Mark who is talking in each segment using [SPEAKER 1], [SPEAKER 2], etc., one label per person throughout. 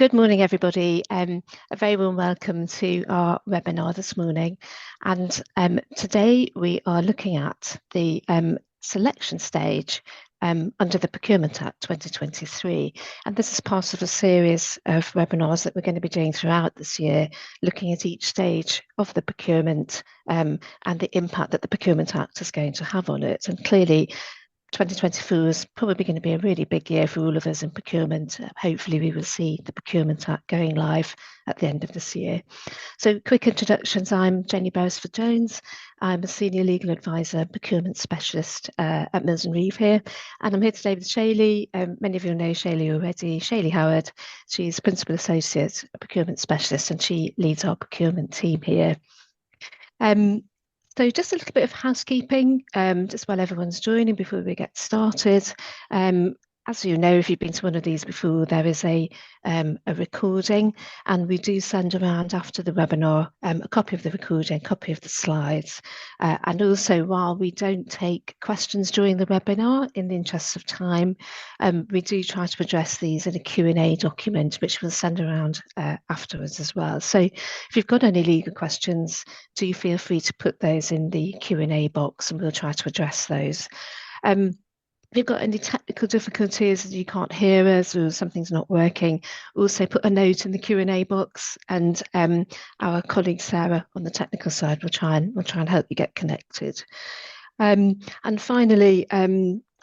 [SPEAKER 1] Good morning, everybody. A very warm welcome to our webinar this morning. And today we are looking at the selection stage under the Procurement Act 2023. And this is part of a series of webinars that we're going to be doing throughout this year, looking at each stage of the procurement and the impact that the Procurement Act is going to have on it. And clearly, 2024 is probably going to be a really big year for all of us in procurement. Hopefully we will see the Procurement Act going live at the end of this year. So quick introductions. I'm Jenny Beresford-Jones. I'm a Senior Legal Advisor, Procurement Specialist at Mills & Reeve here. And I'm here today with Shaylee. Many of you know Shaylee already. Shaylee Howard. She's Principal Associate Procurement Specialist and she leads our procurement team here. So just a little bit of housekeeping, just while everyone's joining before we get started. As you know, if you've been to one of these before, there is a recording, and we do send around after the webinar a copy of the recording, a copy of the slides. And also, while we don't take questions during the webinar, in the interest of time, we do try to address these in a Q&A document, which we'll send around afterwards as well. So if you've got any legal questions, do feel free to put those in the Q&A box and we'll try to address those. If you've got any technical difficulties, you can't hear us or something's not working, also put a note in the Q&A box, and our colleague Sarah on the technical side will try and help you get connected. And finally,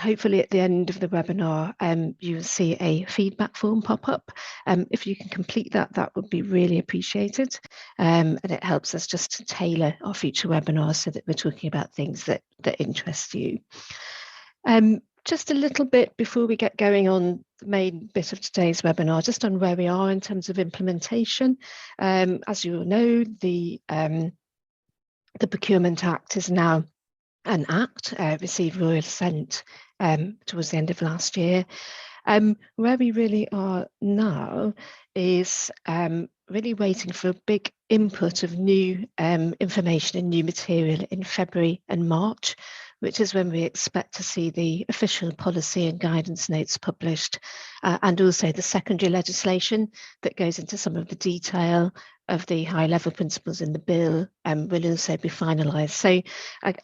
[SPEAKER 1] hopefully at the end of the webinar, you will see a feedback form pop up. If you can complete that, that would be really appreciated. And it helps us just to tailor our future webinars so that we're talking about things that interest you. Just a little bit before we get going on the main bit of today's webinar, just on where we are in terms of implementation. As you all know, the Procurement Act is now an act, received royal assent towards the end of last year. Where we really are now is really waiting for a big input of new information and new material in February and March, which is when we expect to see the official policy and guidance notes published, and also the secondary legislation that goes into some of the detail of the high-level principles in the bill will also be finalised. So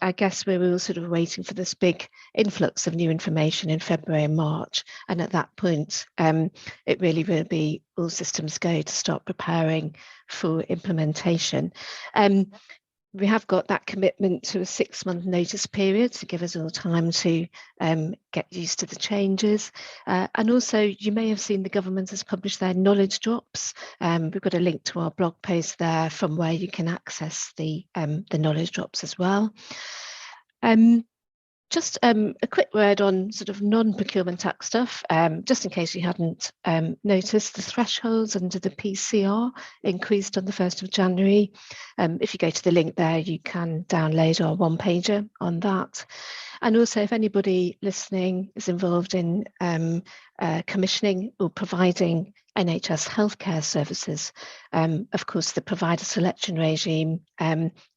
[SPEAKER 1] I guess we're all sort of waiting for this big influx of new information in February and March, and at that point it really will be all systems go to start preparing for implementation. We have got that commitment to a 6-month notice period to give us all time to get used to the changes. And also, you may have seen the government has published their knowledge drops. We've got a link to our blog post there from where you can access the knowledge drops as well. Just a quick word on sort of non-procurement act stuff, just in case you hadn't noticed, the thresholds under the PCR increased on the 1st of January. If you go to the link there, you can download our one-pager on that. And also, if anybody listening is involved in commissioning or providing NHS healthcare services, of course, the provider selection regime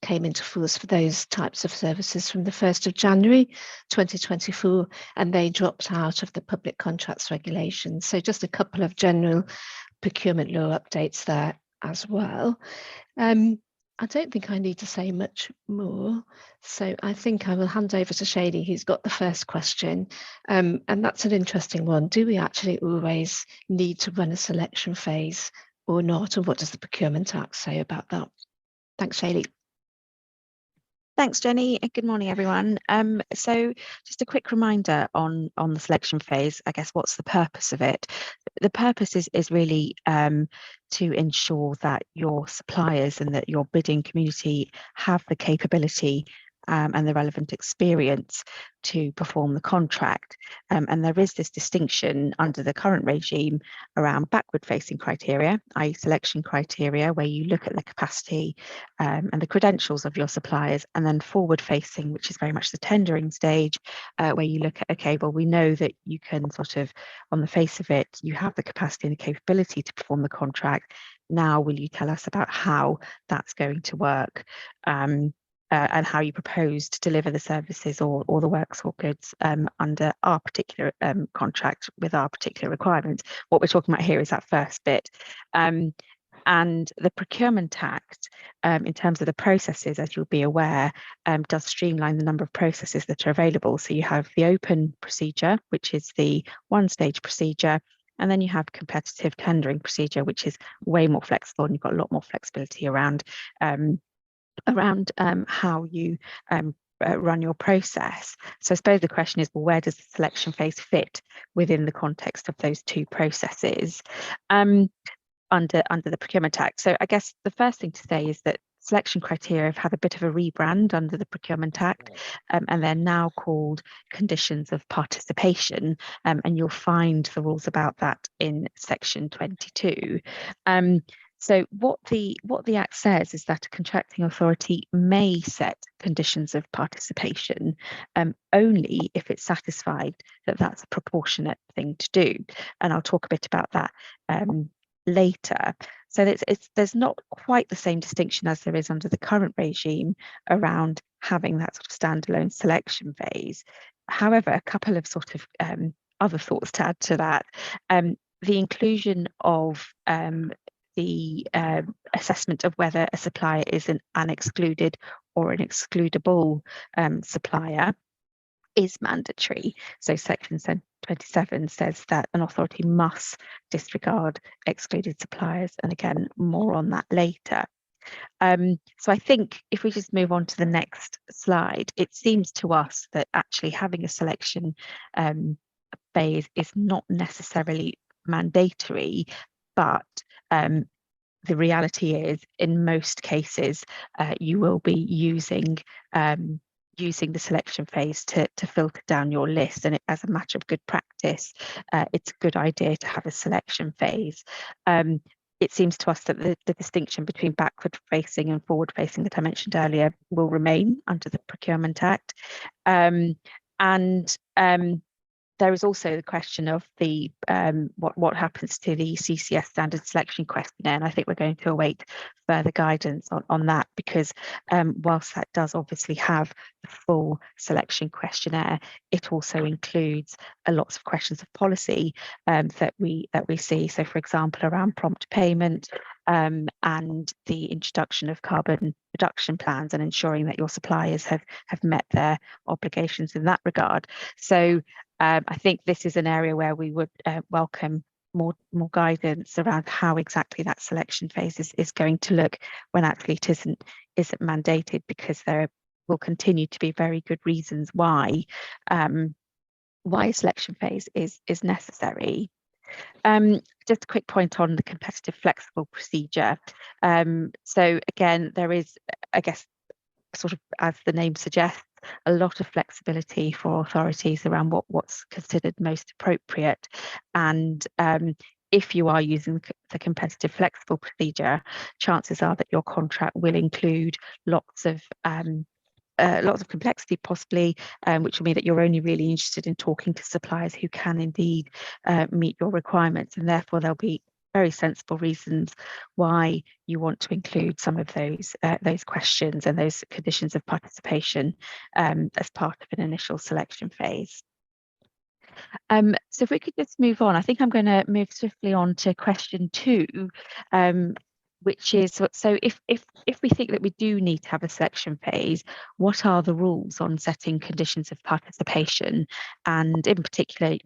[SPEAKER 1] came into force for those types of services from the 1st of January 2024, and they dropped out of the public contracts regulations. So just a couple of general procurement law updates there as well. I don't think I need to say much more, so I think I will hand over to Shaylee, who's got the first question, and that's an interesting one. Do we actually always need to run a selection phase or not, and what does the Procurement Act say about that? Thanks, Shaylee.
[SPEAKER 2] Thanks, Jenny. Good morning, everyone. So just a quick reminder on the selection phase. I guess what's the purpose of it? The purpose is really to ensure that your suppliers and that your bidding community have the capability and the relevant experience to perform the contract. And there is this distinction under the current regime around backward-facing criteria, i.e. selection criteria, where you look at the capacity and the credentials of your suppliers, and then forward-facing, which is very much the tendering stage, where you look at, okay, well, we know that you can sort of, on the face of it, you have the capacity and the capability to perform the contract. Now, will you tell us about how that's going to work? and how you propose to deliver the services or the works or goods under our particular contract with our particular requirements. What we're talking about here is that first bit. And the Procurement Act, in terms of the processes, as you'll be aware, does streamline the number of processes that are available. So you have the open procedure, which is the one-stage procedure, and then you have competitive tendering procedure, which is way more flexible, and you've got a lot more flexibility around how you run your process. So I suppose the question is, well, where does the selection phase fit within the context of those two processes under the Procurement Act? So I guess the first thing to say is that selection criteria have had a bit of a rebrand under the Procurement Act, and they're now called conditions of participation, and you'll find the rules about that in section 22. So what the Act says is that a contracting authority may set conditions of participation only if it's satisfied that that's a proportionate thing to do. And I'll talk a bit about that later. So there's not quite the same distinction as there is under the current regime around having that sort of standalone selection phase. However, a couple of sort of other thoughts to add to that. The inclusion of the assessment of whether a supplier is an excluded or an excludable supplier is mandatory. So section 27 says that an authority must disregard excluded suppliers, and again, more on that later. So I think if we just move on to the next slide, it seems to us that actually having a selection phase is not necessarily mandatory, but the reality is, in most cases, you will be using the selection phase to filter down your list, and as a matter of good practice, it's a good idea to have a selection phase. It seems to us that the distinction between backward-facing and forward-facing that I mentioned earlier will remain under the Procurement Act, and there is also the question of the what happens to the CCS standard selection questionnaire, and I think we're going to await further guidance on that, because whilst that does obviously have the full selection questionnaire, it also includes lots of questions of policy that we see. So, for example, around prompt payment and the introduction of carbon reduction plans, and ensuring that your suppliers have met their obligations in that regard. So I think this is an area where we would welcome more guidance around how exactly that selection phase is going to look when actually it isn't mandated, because there will continue to be very good reasons why a selection phase is necessary. Just a quick point on the competitive flexible procedure. So again, there is, I guess, sort of, as the name suggests, a lot of flexibility for authorities around what's considered most appropriate. And if you are using the competitive flexible procedure, chances are that your contract will include lots of complexity, possibly, which will mean that you're only really interested in talking to suppliers who can indeed meet your requirements, and therefore there'll be very sensible reasons why you want to include some of those questions and those conditions of participation as part of an initial selection phase. So if we could just move on, I think I'm going to move swiftly on to question 2, which is, so if we think that we do need to have a selection phase, what are the rules on setting conditions of participation? And in particular,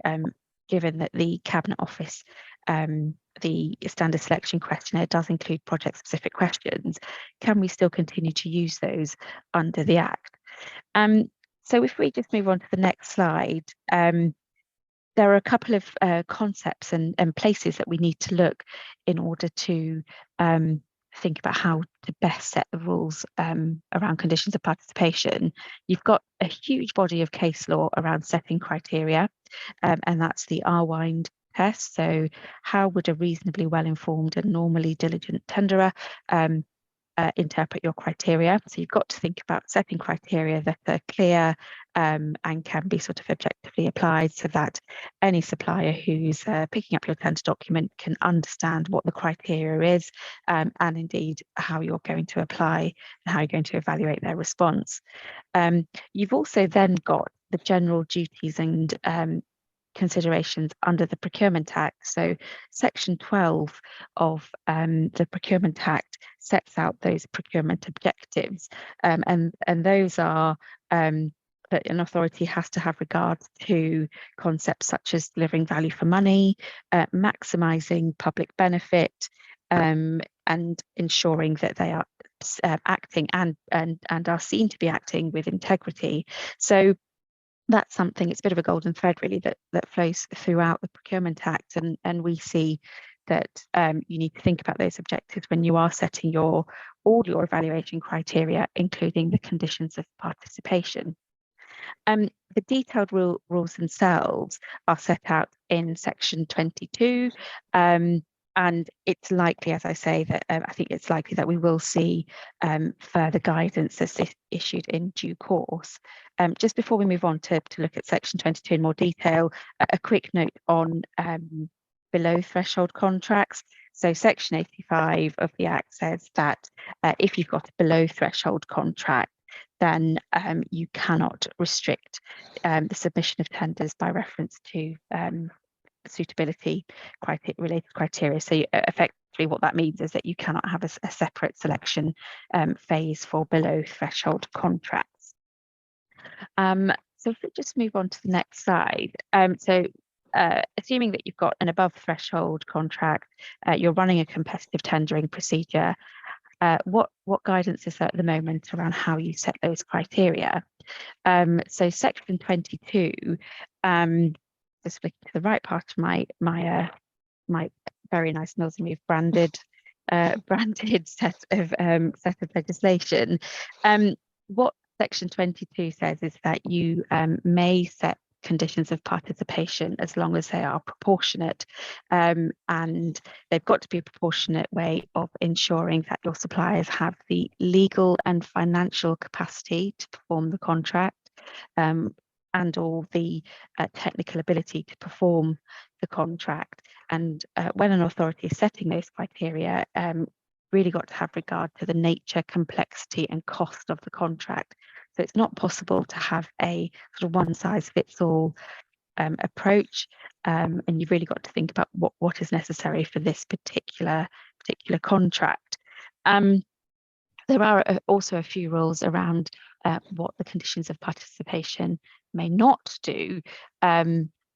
[SPEAKER 2] given that the Cabinet Office, the standard selection questionnaire does include project-specific questions, can we still continue to use those under the Act? So if we just move on to the next slide, there are a couple of concepts and places that we need to look in order to think about how to best set the rules around conditions of participation. You've got a huge body of case law around setting criteria, and that's the RWIND test. So how would a reasonably well-informed and normally diligent tenderer interpret your criteria. So you've got to think about setting criteria that are clear and can be sort of objectively applied, so that any supplier who's picking up your tender document can understand what the criteria is, and indeed how you're going to apply and how you're going to evaluate their response. You've also then got the general duties and considerations under the Procurement Act. So Section 12 of the Procurement Act sets out those procurement objectives, and those are that an authority has to have regard to concepts such as delivering value for money, maximising public benefit, and ensuring that they are acting and are seen to be acting with integrity. So that's something, it's a bit of a golden thread really that flows throughout the Procurement Act, and we see that you need to think about those objectives when you are setting all your evaluation criteria, including the conditions of participation. The detailed rules themselves are set out in Section 22, and it's likely, as I say, that I think it's likely that we will see further guidance as this issued in due course. Just before we move on to look at Section 22 in more detail, a quick note on below threshold contracts. So Section 85 of the Act says that if you've got a below threshold contract, then you cannot restrict the submission of tenders by reference to suitability related criteria. So effectively what that means is that you cannot have a separate selection phase for below threshold contracts. So if we just move on to the next slide. Assuming that you've got an above threshold contract, you're running a competitive tendering procedure, what guidance is there at the moment around how you set those criteria? So Section 22, just flicking to the right part of my very nice Mills & Move branded set of legislation. What Section 22 says is that you may set conditions of participation as long as they are proportionate, and they've got to be a proportionate way of ensuring that your suppliers have the legal and financial capacity to perform the contract, and all the technical ability to perform the contract. And when an authority is setting those criteria, really got to have regard to the nature, complexity and cost of the contract. So it's not possible to have a sort of one-size-fits-all approach, and you've really got to think about what is necessary for this particular contract. There are also a few rules around what the conditions of participation may not do.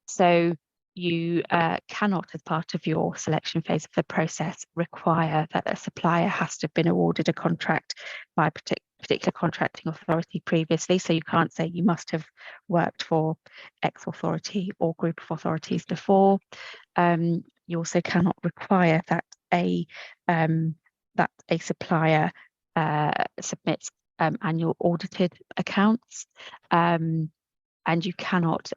[SPEAKER 2] So you cannot, as part of your selection phase of the process, require that a supplier has to have been awarded a contract by a particular contracting authority previously. So you can't say you must have worked for X authority or group of authorities before. You also cannot require that a supplier submits annual audited accounts, and you cannot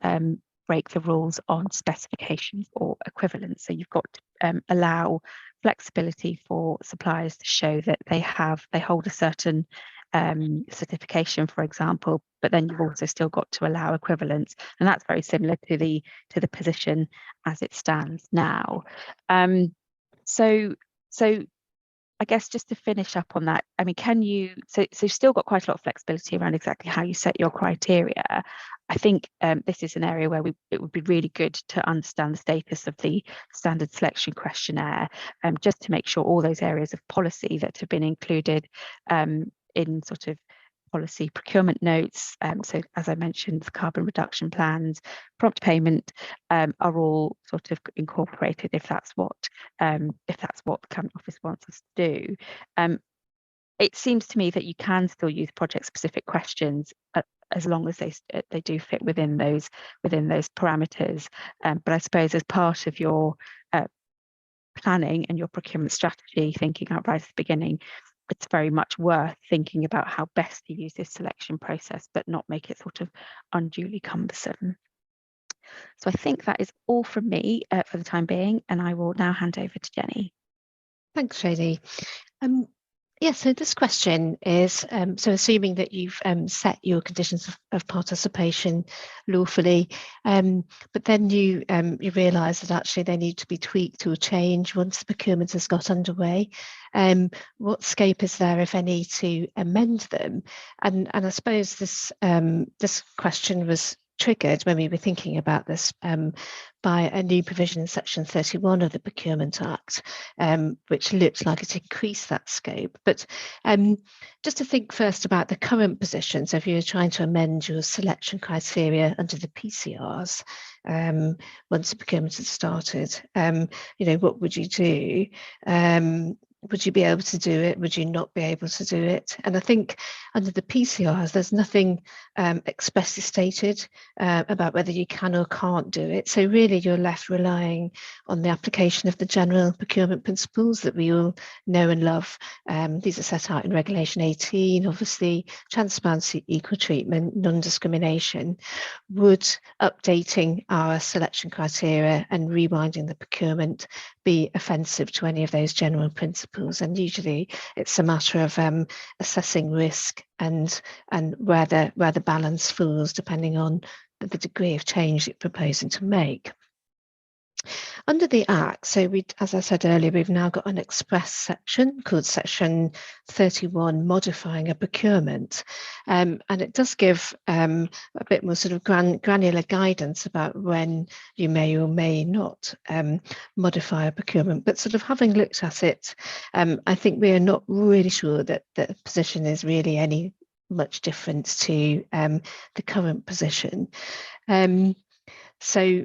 [SPEAKER 2] break the rules on specifications or equivalence. So you've got to allow flexibility for suppliers to show that they hold a certain certification, for example, but then you've also still got to allow equivalence, and that's very similar to the position as it stands now. So I guess just to finish up on that, I mean, so you've still got quite a lot of flexibility around exactly how you set your criteria. I think this is an area where it would be really good to understand the status of the standard selection questionnaire, just to make sure all those areas of policy that have been included in sort of policy procurement notes, so as I mentioned, the carbon reduction plans, prompt payment, are all sort of incorporated if that's what the Cabinet Office wants us to do. It seems to me that you can still use project-specific questions as long as they do fit within those parameters. But I suppose as part of your planning and your procurement strategy, thinking out right at the beginning, it's very much worth thinking about how best to use this selection process, but not make it sort of unduly cumbersome. So I think that is all from me for the time being, and I will now hand over to Jenny.
[SPEAKER 1] Thanks, Shady. Yeah, so this question is, so assuming that you've set your conditions of participation lawfully, but then you realise that actually they need to be tweaked or changed once the procurement has got underway. What scope is there, if any, to amend them? And I suppose this this question was triggered when we were thinking about this by a new provision in Section 31 of the Procurement Act, which looks like it increased that scope. But just to think first about the current position, so if you're trying to amend your selection criteria under the PCRs, once the procurement has started, what would you do? Would you be able to do it? Would you not be able to do it? And I think under the PCRs, there's nothing expressly stated about whether you can or can't do it. So really, you're left relying on the application of the general procurement principles that we all know and love. These are set out in Regulation 18, obviously, transparency, equal treatment, non-discrimination. Would updating our selection criteria and rewinding the procurement be offensive to any of those general principles? And usually it's a matter of assessing risk and where the balance falls depending on the degree of change you're proposing to make. Under the Act, so as I said earlier, we've now got an express section called Section 31, modifying a procurement. And it does give a bit more sort of granular guidance about when you may or may not modify a procurement. But sort of having looked at it, I think we are not really sure that the position is really any much different to the current position. So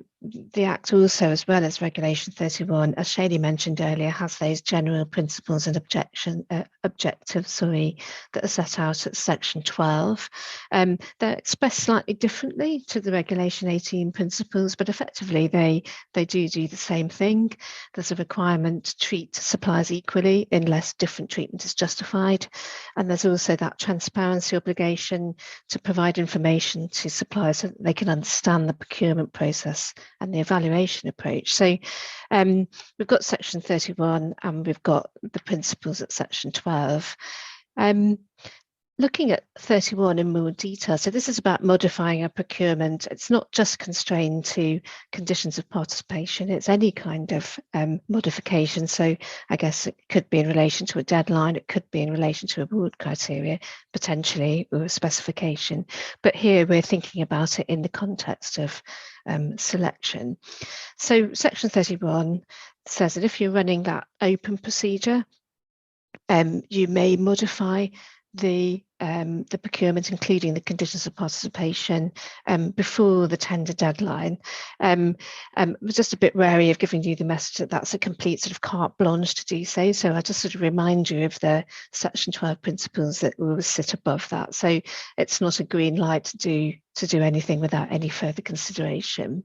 [SPEAKER 1] the Act also, as well as Regulation 31, as Shady mentioned earlier, has those general principles and objectives, that are set out at Section 12. They're expressed slightly differently to the Regulation 18 principles, but effectively they do the same thing. There's a requirement to treat suppliers equally unless different treatment is justified. And there's also that transparency obligation to provide information to suppliers so that they can understand the procurement process and the evaluation approach. So we've got Section 31 and we've got the principles at Section 12. Looking at 31 in more detail, so this is about modifying a procurement. It's not just constrained to conditions of participation, it's any kind of modification. So I guess it could be in relation to a deadline, it could be in relation to award criteria, potentially, or a specification. But here we're thinking about it in the context of selection. So Section 31 says that if you're running that open procedure, you may modify the procurement, including the conditions of participation, before the tender deadline. Was just a bit wary of giving you the message that that's a complete sort of carte blanche to do so. So I just sort of remind you of the Section 12 principles that will sit above that. So it's not a green light to do anything without any further consideration.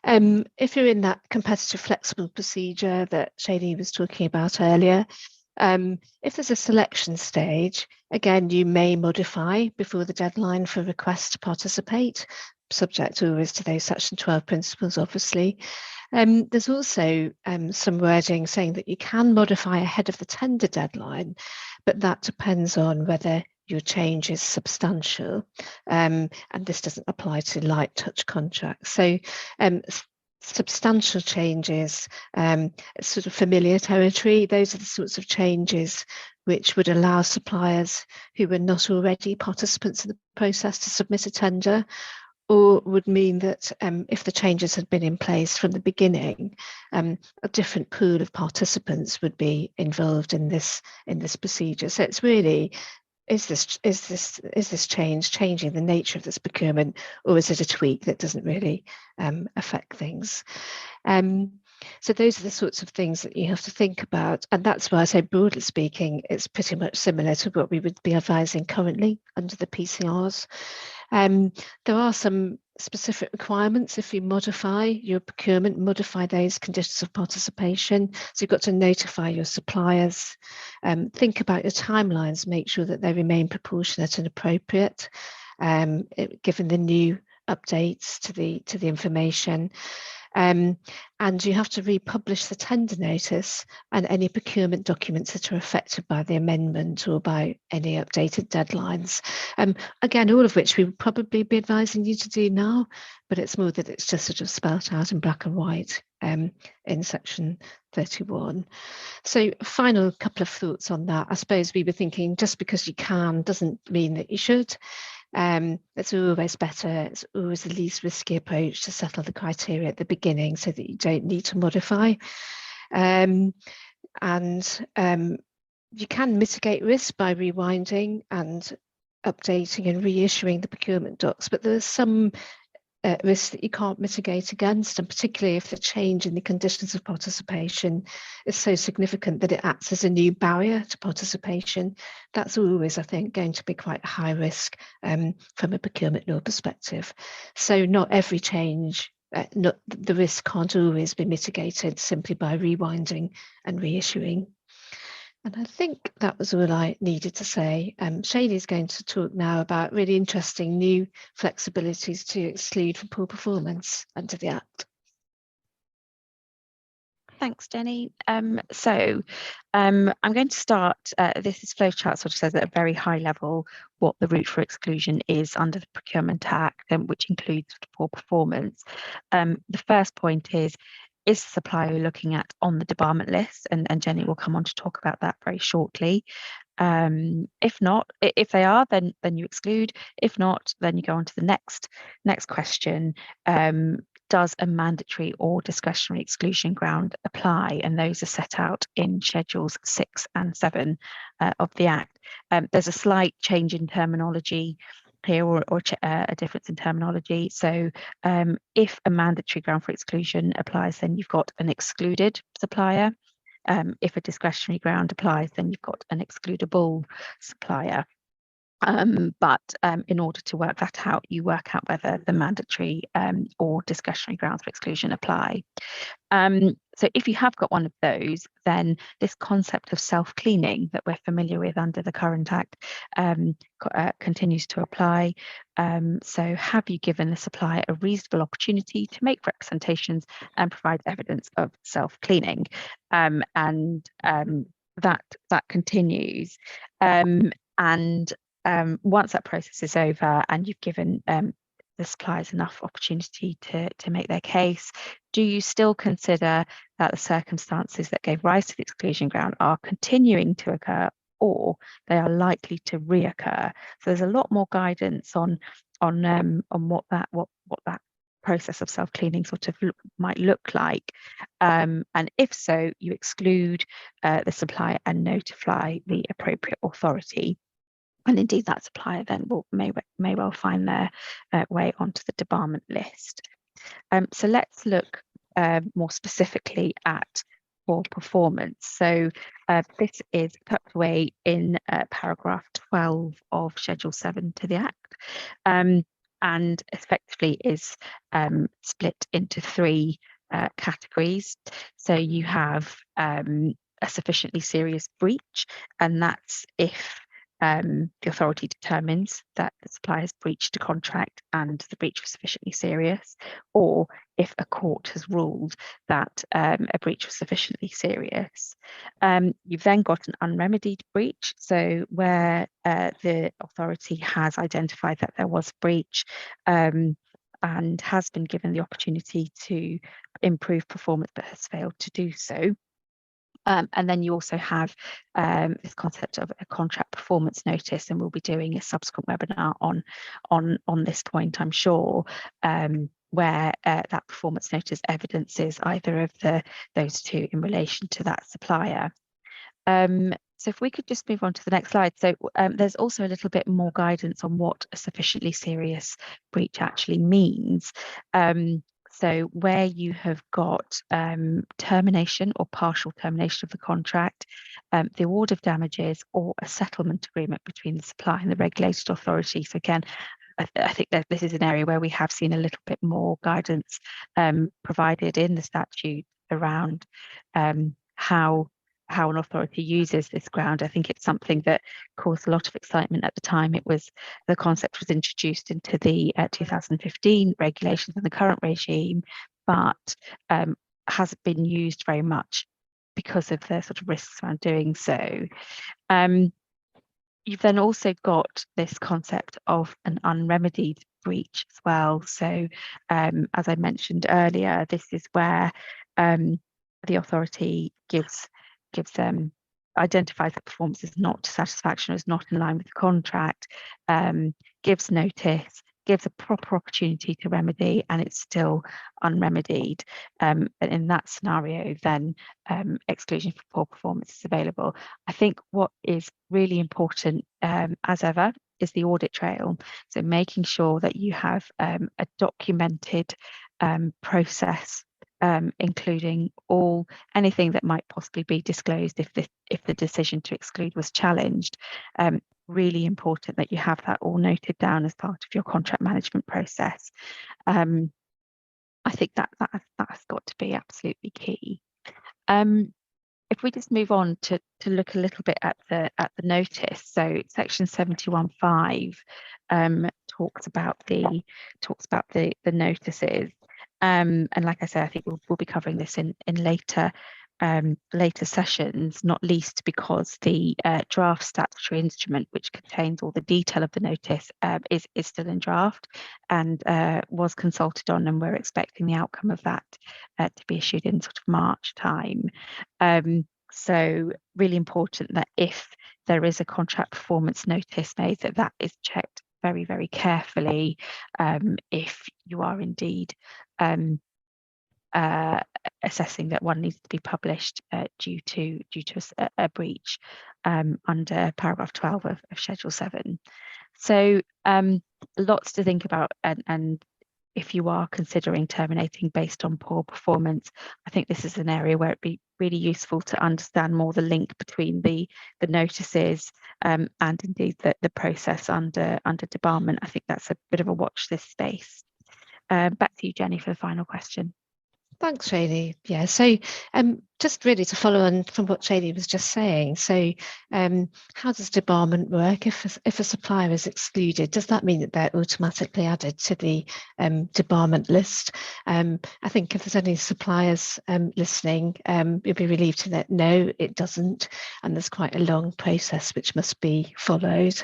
[SPEAKER 1] If you're in that competitive flexible procedure that Shady was talking about earlier, if there's a selection stage, again, you may modify before the deadline for requests to participate, subject always to those Section 12 principles, obviously. There's also some wording saying that you can modify ahead of the tender deadline, but that depends on whether your change is substantial. And this doesn't apply to light touch contracts. So substantial changes, sort of familiar territory. Those are the sorts of changes which would allow suppliers who were not already participants in the process to submit a tender, or would mean that if the changes had been in place from the beginning, a different pool of participants would be involved in this procedure. So it's really, is this change changing the nature of this procurement, or is it a tweak that doesn't really affect things? So those are the sorts of things that you have to think about, and that's why I say, broadly speaking, it's pretty much similar to what we would be advising currently under the PCRs. There are some specific requirements if you modify your procurement, modify those conditions of participation. So you've got to notify your suppliers, think about your timelines, make sure that they remain proportionate and appropriate, given the new updates to the information. And you have to republish the tender notice and any procurement documents that are affected by the amendment or by any updated deadlines. Again, all of which we would probably be advising you to do now, but it's more that it's just sort of spelt out in black and white in section 31. So final couple of thoughts on that. I suppose we were thinking just because you can doesn't mean that you should. It's always better, it's always the least risky approach to settle the criteria at the beginning so that you don't need to modify. You can mitigate risk by rewinding and updating and reissuing the procurement docs, but there's some risks that you can't mitigate against, and particularly if the change in the conditions of participation is so significant that it acts as a new barrier to participation. That's always, I think, going to be quite high risk from a procurement law perspective. So not every change, the risk can't always be mitigated simply by rewinding and reissuing. And I think that was all I needed to say. Shane is going to talk now about really interesting new flexibilities to exclude from poor performance under the Act.
[SPEAKER 2] Thanks, Jenny. I'm going to start, this is flowchart sort of says at a very high level what the route for exclusion is under the Procurement Act, which includes poor performance. The first point is the supplier looking at on the debarment list? And Jenny will come on to talk about that very shortly. If not, if they are, then you exclude. If not, then you go on to the next question. Does a mandatory or discretionary exclusion ground apply? And those are set out in Schedules 6 and 7 of the Act. There's a slight change in terminology here, or a difference in terminology. So if a mandatory ground for exclusion applies, then you've got an excluded supplier. If a discretionary ground applies, then you've got an excludable supplier. But in order to work that out, you work out whether the mandatory or discretionary grounds for exclusion apply. So if you have got one of those, then this concept of self-cleaning that we're familiar with under the current Act continues to apply. So have you given the supplier a reasonable opportunity to make representations and provide evidence of self-cleaning? That continues. Once that process is over and you've given the suppliers enough opportunity to make their case, do you still consider that the circumstances that gave rise to the exclusion ground are continuing to occur, or they are likely to reoccur? So there's a lot more guidance on what that process of self-cleaning sort of might look like. And if so, you exclude the supplier and notify the appropriate authority. And indeed, that supplier then may well find their way onto the debarment list. So let's look more specifically at poor performance. So this is tucked away in paragraph 12 of Schedule 7 to the Act, and effectively is split into three categories. So you have a sufficiently serious breach, and that's if the authority determines that the supplier has breached a contract and the breach was sufficiently serious, or if a court has ruled that a breach was sufficiently serious. You've then got an unremedied breach, so where the authority has identified that there was a breach and has been given the opportunity to improve performance but has failed to do so. And then you also have this concept of a contract performance notice, and we'll be doing a subsequent webinar on this point, I'm sure, where that performance notice evidences either of those two in relation to that supplier. So if we could just move on to the next slide. So there's also a little bit more guidance on what a sufficiently serious breach actually means. So where you have got termination or partial termination of the contract, the award of damages, or a settlement agreement between the supplier and the regulated authority. So again, I think that this is an area where we have seen a little bit more guidance provided in the statute around how an authority uses this ground. I think it's something that caused a lot of excitement at the time. The concept was introduced into the 2015 regulations and the current regime, but hasn't been used very much because of the sort of risks around doing so. You've then also got this concept of an unremedied breach as well. So as I mentioned earlier, this is where the authority identifies that performance is not to satisfaction, is not in line with the contract, gives notice, gives a proper opportunity to remedy, and it's still unremedied. And in that scenario, then exclusion for poor performance is available. I think what is really important, as ever, is the audit trail. So making sure that you have a documented process, including anything that might possibly be disclosed if the decision to exclude was challenged. Really important that you have that all noted down as part of your contract management process. I think that's got to be absolutely key. If we just move on to look a little bit at the notice, so section 71(5) talks about the notices, and like I said, I think we'll be covering this in later sessions, not least because the draft statutory instrument, which contains all the detail of the notice, is still in draft and was consulted on, and we're expecting the outcome of that to be issued in sort of March time. So really important that if there is a contract performance notice made, that is checked very, very carefully if you are indeed assessing that one needs to be published due to a breach under paragraph 12 of Schedule 7. So lots to think about, and if you are considering terminating based on poor performance, I think this is an area where it'd be really useful to understand more the link between the notices and indeed the process under debarment. I think that's a bit of a watch this space. Back to you, Jenny, for the final question.
[SPEAKER 1] Thanks, Shani. Yeah, so just really to follow on from what Shani was just saying, so how does debarment work? If a supplier is excluded, does that mean that they're automatically added to the debarment list? I think if there's any suppliers listening, you'll be relieved to know no, it doesn't, and there's quite a long process which must be followed.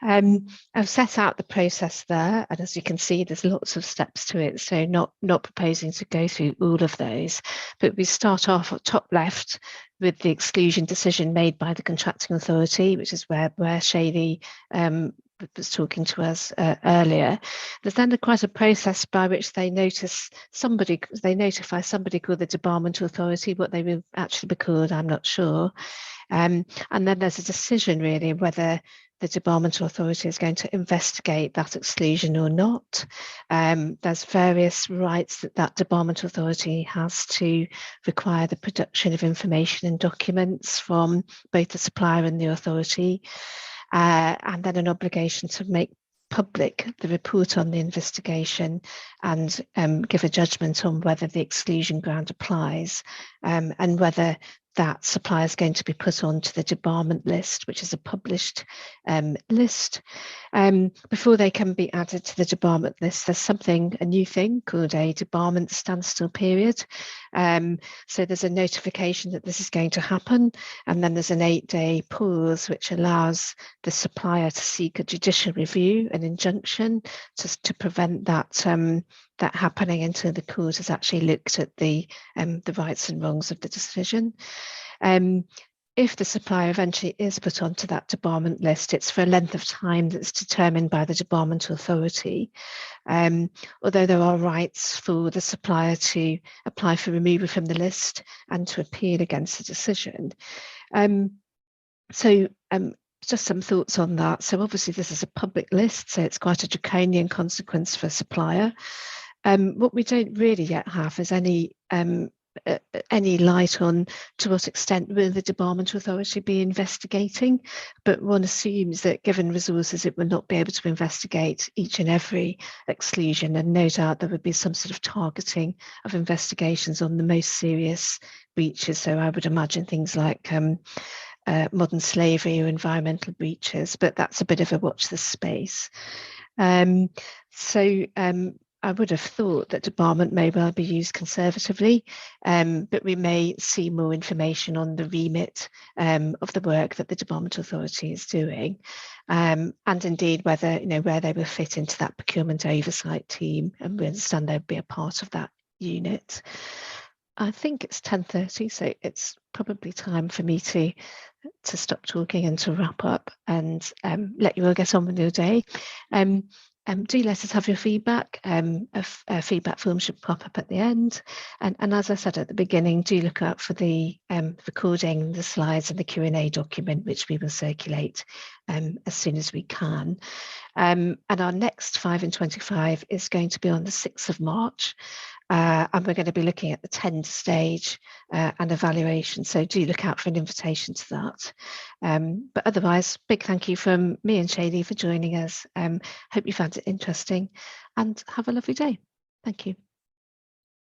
[SPEAKER 1] I've set out the process there, and as you can see, there's lots of steps to it, so not proposing to go through all of those, but we start off at top left with the exclusion decision made by the contracting authority, which is where Shady was talking to us earlier. There's then quite a process by which they notify somebody called the Debarment Authority. What they will actually be called, I'm not sure. And then there's a decision really whether the Debarment Authority is going to investigate that exclusion or not. There's various rights that Debarment Authority has to require the production of information and documents from both the supplier and the authority, and then an obligation to make public the report on the investigation and give a judgment on whether the exclusion ground applies, and whether that supplier is going to be put onto the debarment list, which is a published list. Before they can be added to the debarment list, there's a new thing called a debarment standstill period. So there's a notification that this is going to happen, and then there's an 8-day pause, which allows the supplier to seek a judicial review, an injunction, to prevent that happening until the court has actually looked at the rights and wrongs of the decision. If the supplier eventually is put onto that debarment list, it's for a length of time that's determined by the Debarment Authority. Although there are rights for the supplier to apply for removal from the list and to appeal against the decision. Just some thoughts on that. So obviously this is a public list, so it's quite a draconian consequence for a supplier. What we don't really yet have is any light on to what extent will the Debarment Authority be investigating, but one assumes that given resources it will not be able to investigate each and every exclusion, and no doubt there would be some sort of targeting of investigations on the most serious breaches. So I would imagine things like modern slavery or environmental breaches, but that's a bit of a watch this space. I would have thought that debarment may well be used conservatively, but we may see more information on the remit of the work that the Debarment Authority is doing, and indeed whether, where they will fit into that procurement oversight team, and we understand they'll be a part of that unit. I think it's 10:30, so it's probably time for me to stop talking and to wrap up and let you all get on with your day. Do let us have your feedback. A feedback form should pop up at the end. And as I said at the beginning, do look out for the recording, the slides and the Q&A document, which we will circulate as soon as we can. And our next 5 in 25 is going to be on the 6th of March. And we're going to be looking at the tender stage and evaluation. So do look out for an invitation to that. But otherwise, big thank you from me and Shaylee for joining us. Hope you found it interesting and have a lovely day. Thank you.